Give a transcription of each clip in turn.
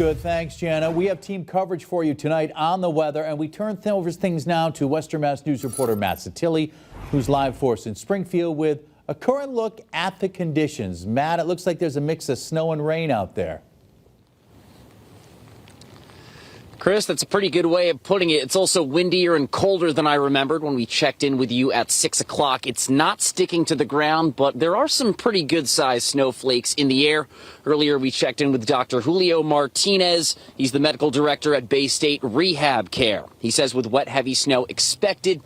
Good, thanks, Jana. We have team coverage for you tonight on the weather, and we turn over things now to Western Mass News reporter Matt Satilli, who's live for us in Springfield with a current look at the conditions. Matt, it looks like there's a mix of snow and rain out there. Chris, that's a pretty good way of putting it. It's also windier and colder than I remembered when we checked in with you at 6 o'clock. It's not sticking to the ground, but there are some pretty good-sized snowflakes in the air. Earlier, we checked in with Dr. Julio Martinez. He's the medical director at Baystate Rehab Care. He says with wet, heavy snow expected,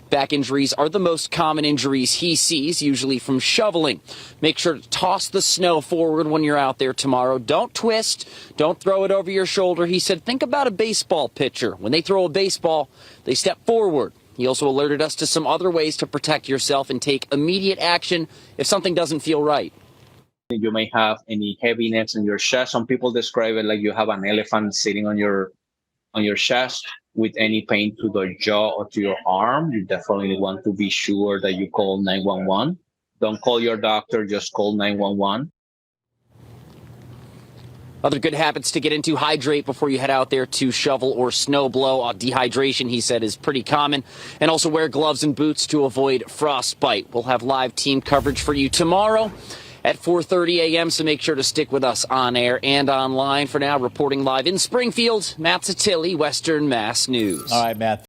back injuries are the most common injuries he sees, usually from shoveling. Make sure to toss the snow forward when you're out there tomorrow. Don't twist. Don't throw it over your shoulder. He said, think about a baseball pitcher. When they throw a baseball, they step forward. He also alerted us to some other ways to protect yourself and take immediate action if something doesn't feel right. You may have any heaviness in your chest. Some people describe it like you have an elephant sitting on your chest. With any pain to the jaw or to your arm, you definitely want to be sure that you call 911. Don't call your doctor, just call 911. Other good habits to get into: hydrate before you head out there to shovel or snow blow. Dehydration, he said, is pretty common. And also wear gloves and boots to avoid frostbite. We'll have live team coverage for you tomorrow at 4:30 a.m., so make sure to stick with us on air and online. For now, reporting live in Springfield, Matt Satilli, Western Mass News. All right, Matt.